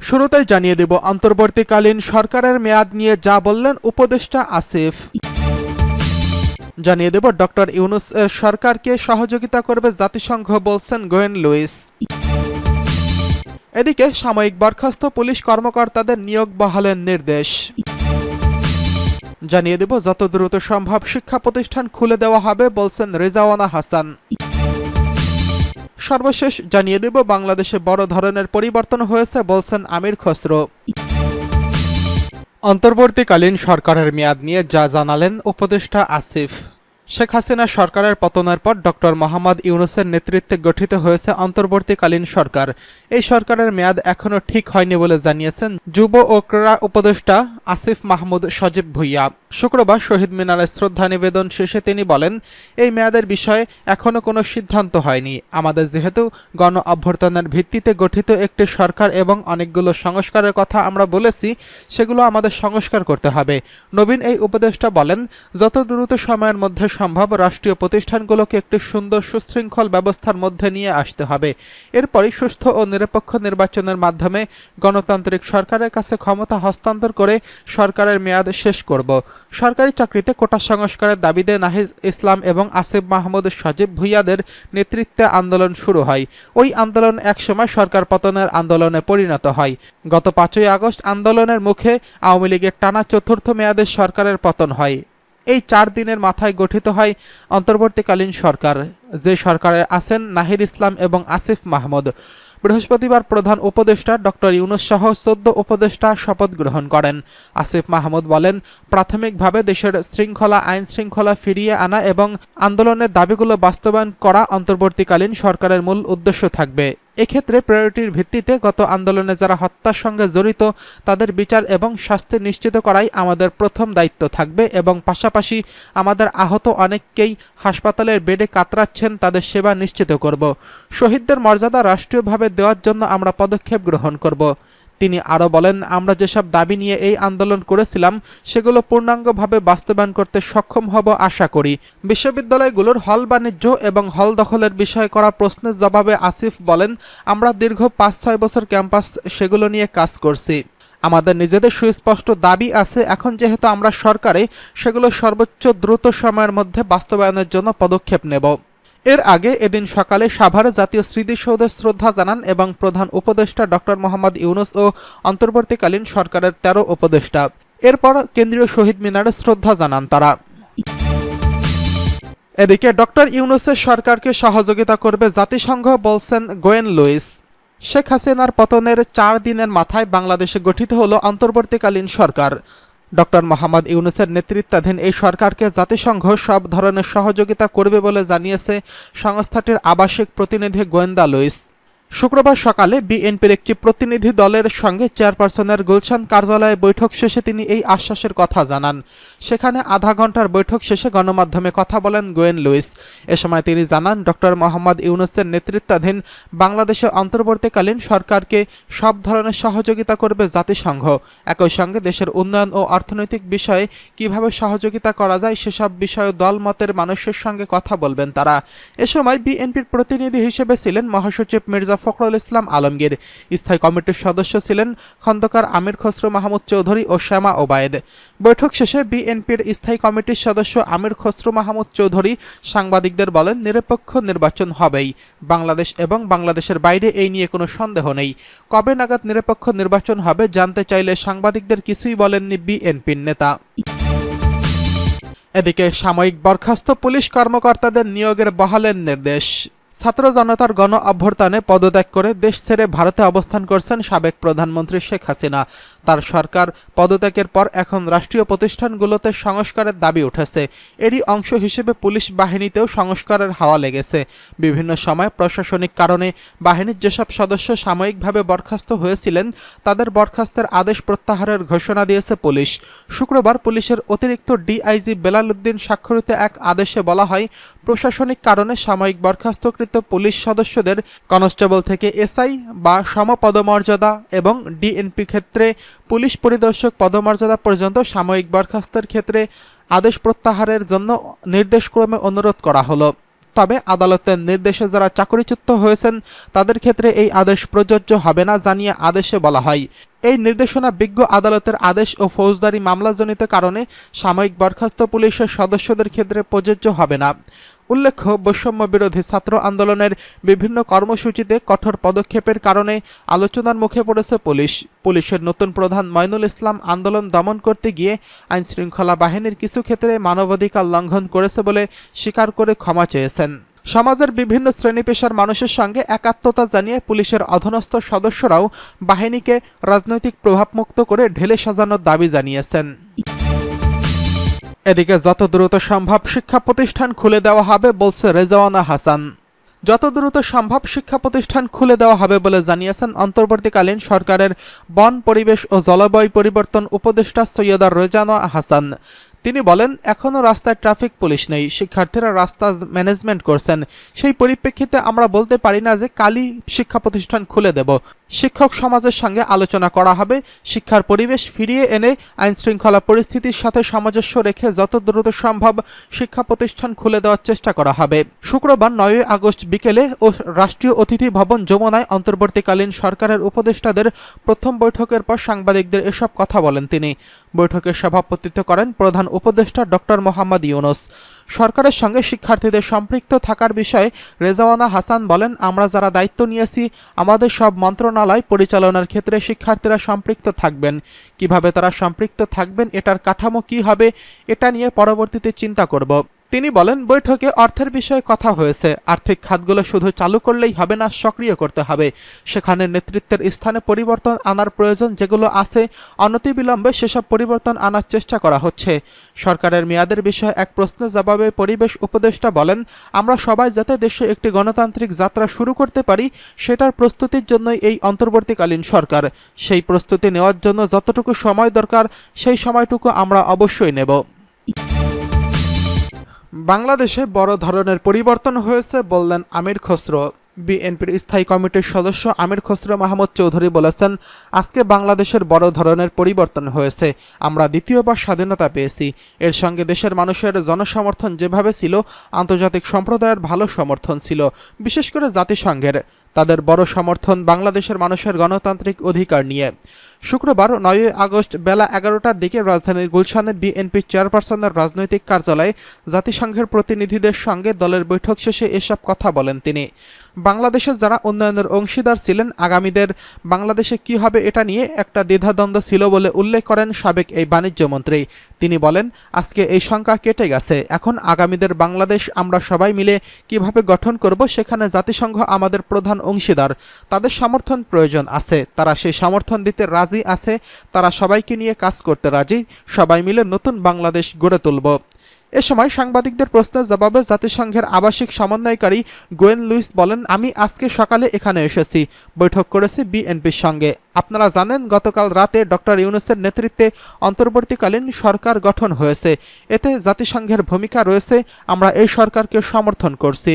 শুরুতেই জানিয়ে দেব অন্তর্বর্তীকালীন সরকারের মেয়াদ নিয়ে যা বললেন উপদেষ্টা আসিফ। জানিয়ে দেব ডক্টর ইউনূস এর সরকারকে সহযোগিতা করবে জাতিসংঘ বলছেন গোয়েন লুইস। এদিকে সাময়িক বরখাস্ত পুলিশ কর্মকর্তাদের নিয়োগ বহালের নির্দেশ। জানিয়ে দেব যত দ্রুত সম্ভব শিক্ষা প্রতিষ্ঠান খুলে দেওয়া হবে বলছেন রেজাওয়ানা হাসান। সর্বশেষ জানিয়ে দেব বাংলাদেশে বড় ধরনের পরিবর্তন হয়েছে বলছেন আমির খসরু। অন্তর্বর্তীকালীন সরকারের মেয়াদ নিয়ে যা জানালেন উপদেষ্টা আসিফ। শেখ হাসিনা সরকারের পতনের পর ডক্টর মোহাম্মদ ইউনূসের নেতৃত্বে গঠিত হয়েছে অন্তর্বর্তীকালীন সরকার। এই সরকারের মেয়াদ এখনও ঠিক হয়নি বলে জানিয়েছেন যুব ও ক্রীড়া উপদেষ্টা আসিফ মাহমুদ সজীব ভুইয়া। শুক্রবার শহীদ মিনারে শ্রদ্ধা নিবেদন শেষে তিনি বলেন, এই মেয়াদের বিষয়ে এখনও কোনো সিদ্ধান্ত হয়নি। আমাদের যেহেতু গণ অভ্যর্থনার ভিত্তিতে গঠিত একটি সরকার এবং অনেকগুলো সংস্কারের কথা আমরা বলেছি, সেগুলো আমাদের সংস্কার করতে হবে। নবীন এই উপদেষ্টা বলেন, যত দ্রুত সময়ের মধ্যে সম্ভব রাষ্ট্রীয় প্রতিষ্ঠানগুলোকে একটি সুন্দর সুশৃঙ্খল ব্যবস্থার মধ্যে নিয়ে আসতে হবে। এরপরই সুস্থ ও নিরপেক্ষ নির্বাচনের মাধ্যমে গণতান্ত্রিক সরকারের কাছে ক্ষমতা হস্তান্তর করে সরকারের মেয়াদ শেষ করব। সরকারি চাকরিতে কোটা সংস্কারের দাবিতে নাহিদ ইসলাম এবং আসিফ মাহমুদ সজীব ভুইয়াদের নেতৃত্বে আন্দোলন শুরু হয়। ওই আন্দোলন একসময় সরকার পতনের আন্দোলনে পরিণত হয়। গত 5ই আগস্ট আন্দোলনের মুখে আওয়ামী লীগের টানা চতুর্থ মেয়াদের সরকারের পতন হয়। এই 4 দিনের মাথায় গঠিত হয় অন্তর্বর্তীকালীন সরকার, যে সরকারে আছেন নাহিদ ইসলাম এবং আসিফ মাহমুদ। বৃহস্পতিবার প্রধান উপদেষ্টা ডক্টর ইউনূস সহ 14 উপদেষ্টা শপথ গ্রহণ করেন। আসিফ মাহমুদ বলেন, প্রাথমিকভাবে দেশের আইন শৃঙ্খলা ফিরিয়ে আনা এবং আন্দোলনের দাবিগুলো বাস্তবায়ন করা অন্তর্বর্তীকালীন সরকারের মূল উদ্দেশ্য থাকবে। এক্ষেত্রে প্রায়োরিটির ভিত্তিতে গত আন্দোলনে যারা হত্যার সঙ্গে জড়িত তাদের বিচার এবং শাস্তি নিশ্চিত করাই আমাদের প্রথম দায়িত্ব থাকবে এবং পাশাপাশি আমাদের আহত অনেককেই হাসপাতালের বেডে কাতরাচ্ছেন তাদের সেবা নিশ্চিত করব। শহীদদের মর্যাদা রাষ্ট্রীয়ভাবে দেওয়ার জন্য আমরা পদক্ষেপ গ্রহণ করব। তিনি আরও বলেন, আমরা যেসব দাবি নিয়ে এই আন্দোলন করেছিলাম সেগুলো পূর্ণাঙ্গভাবে বাস্তবায়ন করতে সক্ষম হব আশা করি। বিশ্ববিদ্যালয়গুলোর হল বাণিজ্য এবং হল দখলের বিষয়ে করা প্রশ্নের জবাবে আসিফ বলেন, আমরা দীর্ঘ 5-6 বছর ক্যাম্পাস সেগুলো নিয়ে কাজ করছি। আমাদের নিজেদের সুস্পষ্ট দাবি আছে। এখন যেহেতু আমরা সরকারে, সেগুলো সর্বোচ্চ দ্রুত সময়ের মধ্যে বাস্তবায়নের জন্য পদক্ষেপ নেব। এর আগে এদিন সকালে সাভারে জাতীয় স্মৃতিসৌধে শ্রদ্ধা জানান এবং প্রধান উপদেষ্টা ডক্টর মোহাম্মদ ইউনূস ও অন্তর্বর্তীকালীন সরকারের 13 উপদেষ্টা। এরপর কেন্দ্রীয় শহীদ মিনারে শ্রদ্ধা জানান তারা। এদিকে ডক্টর ইউনূসের সরকারকে সহযোগিতা করবে জাতিসংঘ বলছেন গোয়েন লুইস। শেখ হাসিনার পতনের 4 দিনের মাথায় বাংলাদেশে গঠিত হলো অন্তর্বর্তীকালীন সরকার। ডক্টর মোহাম্মদ ইউনূসের নেতৃত্বাধীন এই সরকারকে জাতিসংঘ সব ধরনের সহযোগিতা করবে বলে জানিয়েছে সংস্থাটির আবাসিক প্রতিনিধি গোয়েন্দা লুইস। শুক্রবার সকালে বিএনপির একটি প্রতিনিধি দলের সঙ্গে চেয়ারপারসনের গুলশান কার্যালয়ে বৈঠক শেষে তিনি এই আশ্বাসের কথা জানান। সেখানে আধা ঘন্টার বৈঠক শেষে গণমাধ্যমে কথা বলেন গোয়েন লুইস। এ সময় তিনি জানান, ডক্টর মোহাম্মদ ইউনূসের নেতৃত্বাধীন বাংলাদেশের অন্তর্বর্তীকালীন সরকারকে সব ধরনের সহযোগিতা করবে জাতিসংঘ। একই সঙ্গে দেশের উন্নয়ন ও অর্থনৈতিক বিষয়ে কিভাবে সহযোগিতা করা যায় সেসব বিষয়ে দলমতের মানুষের সঙ্গে কথা বলবেন তারা। এ সময় বিএনপির প্রতিনিধি হিসেবে ছিলেন মহাসচিব মির্জা ফখরুল ইসলাম আলমগীর। স্থায়ী কমিটির সদস্য ছিলেন খন্দকার আমির খসরু মাহমুদ চৌধুরী ও শ্যামা ওবায়েদ। বৈঠক শেষে বিএনপির স্থায়ী কমিটির সদস্য আমির খসরু মাহমুদ চৌধুরী সাংবাদিকদের বলেন, নিরপেক্ষ নির্বাচন হবেই বাংলাদেশ এবং বাংলাদেশের বাইরে, এই নিয়ে কোনো সন্দেহ নেই। কবে নাগাদ নিরপেক্ষ নির্বাচন হবে জানতে চাইলে সাংবাদিকদের কিছুই বলেননি বিএনপির নেতা। এদিকে সাময়িক বরখাস্ত পুলিশ কর্মকর্তাদের নিয়োগের বহালের নির্দেশ। ছাত্র জনতার গণ অভ্যুত্থানে পদত্যাগ করে দেশ ছেড়ে ভারতে অবস্থান করছেন সাবেক প্রধানমন্ত্রী শেখ হাসিনা। তার সরকার পদত্যাগের পর এখন রাষ্ট্রীয় প্রতিষ্ঠানগুলোতে সংস্কারের দাবি উঠেছে। এরই অংশ হিসেবে পুলিশ বাহিনীতেও সংস্কারের হাওয়া লেগেছে। বিভিন্ন সময় প্রশাসনিক কারণে বাহিনীর যেসব সদস্য সাময়িকভাবে বরখাস্ত হয়েছিলেন তাদের বরখাস্তের আদেশ প্রত্যাহারের ঘোষণা দিয়েছে পুলিশ। শুক্রবার পুলিশের অতিরিক্ত ডিআইজি বেলাল উদ্দিন স্বাক্ষরিত এক আদেশে বলা হয়, প্রশাসনিক কারণে সাময়িক বরখাস্তকৃত পুলিশ সদস্যদের কনস্টেবল থেকে এসআই বা সমপদমর্যাদা এবং ডিএনপি ক্ষেত্রে পুলিশ পরিদর্শক পদমর্যাদা পর্যন্ত সাময়িক বরখাস্তের ক্ষেত্রে আদেশ প্রত্যাহারের জন্য নির্দেশক্রমে অনুরোধ করা হলো। তবে আদালতের নির্দেশে যারা চাকরিচ্যুত হয়েছেন তাদের ক্ষেত্রে এই আদেশ প্রযোজ্য হবে না জানিয়ে আদেশে বলা হয়। এই নির্দেশনা বিজ্ঞ আদালতের আদেশ ও ফৌজদারি মামলাজনিত কারণে সাময়িক বরখাস্ত পুলিশের সদস্যদের ক্ষেত্রে প্রযোজ্য হবে না। উল্লেখ্য, বৈষম্য বিরোধী ছাত্র আন্দোলনের বিভিন্ন কর্মসূচিতে কঠোর পদক্ষেপের কারণে আলোচনার মুখে পড়েছে পুলিশ। পুলিশের নতুন প্রধান মঈনুল ইসলাম আন্দোলন দমন করতে গিয়ে আইনশৃঙ্খলা বাহিনীর কিছু ক্ষেত্রে মানবাধিকার লঙ্ঘন করেছে বলে স্বীকার করে ক্ষমা চেয়েছেন। সমাজের বিভিন্ন শ্রেণী পেশার মানুষের সঙ্গে একাত্মতা জানিয়ে পুলিশের অধীনস্থ সদস্যরাও বাহিনীকে রাজনৈতিক প্রভাবমুক্ত করে ঢেলে সাজানোর দাবি জানিয়েছেন। এদিকে যত দ্রুত সম্ভব শিক্ষা প্রতিষ্ঠান খুলে দেওয়া হবে বলছে রেজওয়ানা হাসান। যত দ্রুত সম্ভব শিক্ষা প্রতিষ্ঠান খুলে দেওয়া হবে বলে জানিয়েছেন অন্তর্বর্তীকালীন সরকারের বন, পরিবেশ ও জলবায়ু পরিবর্তন উপদেষ্টা সৈয়দা রেজওয়ানা হাসান। তিনি বলেন, এখনও রাস্তায় ট্রাফিক পুলিশ নেই, শিক্ষার্থীরা রাস্তা ম্যানেজমেন্ট করছেন। সেই পরিপ্রেক্ষিতে আমরা বলতে পারি না যে কালই শিক্ষা প্রতিষ্ঠান খুলে দেব। শিক্ষক সমাজের সঙ্গে আলোচনা করা হবে, শিক্ষার পরিবেশ ফিরিয়ে এনে আইনশৃঙ্খলা পরিস্থিতির সাথে সামঞ্জস্য রেখে যত দ্রুত সম্ভব শিক্ষা প্রতিষ্ঠান খুলে দেওয়ার চেষ্টা করা হবে। শুক্রবার 9 আগস্ট বিকেলে ও রাষ্ট্রীয় অতিথি ভবন যমুনায় অন্তর্বর্তীকালীন সরকারের উপদেষ্টাদের প্রথম বৈঠকের পর সাংবাদিকদের এসব কথা বলেন তিনি। বৈঠকে সভাপতিত্ব করেন প্রধান উপদেষ্টা ডক্টর মোহাম্মদ ইউনুস। সরকারের সঙ্গে শিক্ষার্থীদের সম্পৃক্ত থাকার বিষয়ে রেজওয়ানা হাসান বলেন, আমরা যারা দায়িত্ব নিয়েছি আমাদের সব মন্ত্রণালয় পরিচালনার ক্ষেত্রে শিক্ষার্থীরা সম্পৃক্ত থাকবেন। কিভাবে তারা সম্পৃক্ত থাকবেন, এটার কাঠামো কী হবে, এটা নিয়ে পরবর্তীতে চিন্তা করব। তিনি বলেন, বৈঠকে অর্থের বিষয়ে কথা হয়েছে। আর্থিক খাতগুলো শুধু চালু করলেই হবে না, সক্রিয় করতে হবে। সেখানে নেতৃত্বের স্থানে পরিবর্তন আনার প্রয়োজন যেগুলো আছে অনতিবিলম্বে সেসব পরিবর্তন আনার চেষ্টা করা হচ্ছে। সরকারের মেয়াদের বিষয়ে এক প্রশ্নের জবাবে পরিবেশ উপদেষ্টা বলেন, আমরা সবাই যাতে দেশে একটি গণতান্ত্রিক যাত্রা শুরু করতে পারি সেটার প্রস্তুতির জন্যই এই অন্তর্বর্তীকালীন সরকার। সেই প্রস্তুতি নেওয়ার জন্য যতটুকু সময় দরকার সেই সময়টুকু আমরা অবশ্যই নেব। বাংলাদেশে বড় ধরনের পরিবর্তন হয়েছে বললেন আমির খসরো। বিএনপির স্থায়ী কমিটির সদস্য আমির খসরো মাহমুদ চৌধুরী বলেছেন, আজকে বাংলাদেশের বড় ধরনের পরিবর্তন হয়েছে। আমরা দ্বিতীয়বার স্বাধীনতা পেয়েছি। এর সঙ্গে দেশের মানুষের জনসমর্থন যেভাবে ছিল, আন্তর্জাতিক সম্প্রদায়ের ভালো সমর্থন ছিল, বিশেষ করে জাতিসংঘের। তাদের বড় সমর্থন বাংলাদেশের মানুষের গণতান্ত্রিক অধিকার নিয়ে। শুক্রবার 9 আগস্ট বেলা 11টার দিকে রাজধানীর গুলশানে বিএনপি চেয়ারপারসনের রাজনৈতিক কার্যালয়ে জাতিসংঘের প্রতিনিধিদের সঙ্গে দলের বৈঠক শেষে এসব কথা বলেন তিনি। বাংলাদেশে যারা উন্নয়নের অংশীদার ছিলেন, আগামীদের বাংলাদেশে কি হবে এটা নিয়ে একটা দ্বিধাদ্বন্দ্ব ছিল বলে উল্লেখ করেন সাবেক এই বাণিজ্যমন্ত্রী। তিনি বলেন, আজকে এই শঙ্কা কেটে গেছে। এখন আগামীদের বাংলাদেশ আমরা সবাই মিলে কিভাবে গঠন করব সেখানে জাতিসংঘ আমাদের প্রধান অংশীদার। তাদের সমর্থন প্রয়োজন আছে, তারা সেই সমর্থন দিতে রাজি আছে, তারা সবাইকে নিয়ে কাজ করতে রাজি। সবাই মিলে নতুন বাংলাদেশ গড়ে তুলব। এ সময় সাংবাদিকদের প্রশ্নের জবাবে জাতিসংঘের আবাসিক সমন্বয়কারী গোয়েন লুইস বলেন, আমি আজকে সকালে এখানে এসেছি, বৈঠক করেছি বিএনপির সঙ্গে। আপনারা জানেন, গতকাল রাতে ডক্টর ইউনূসের নেতৃত্বে অন্তর্বর্তীকালীন সরকার গঠন হয়েছে। এতে জাতিসংঘের ভূমিকা রয়েছে, আমরা এই সরকারকে সমর্থন করছি।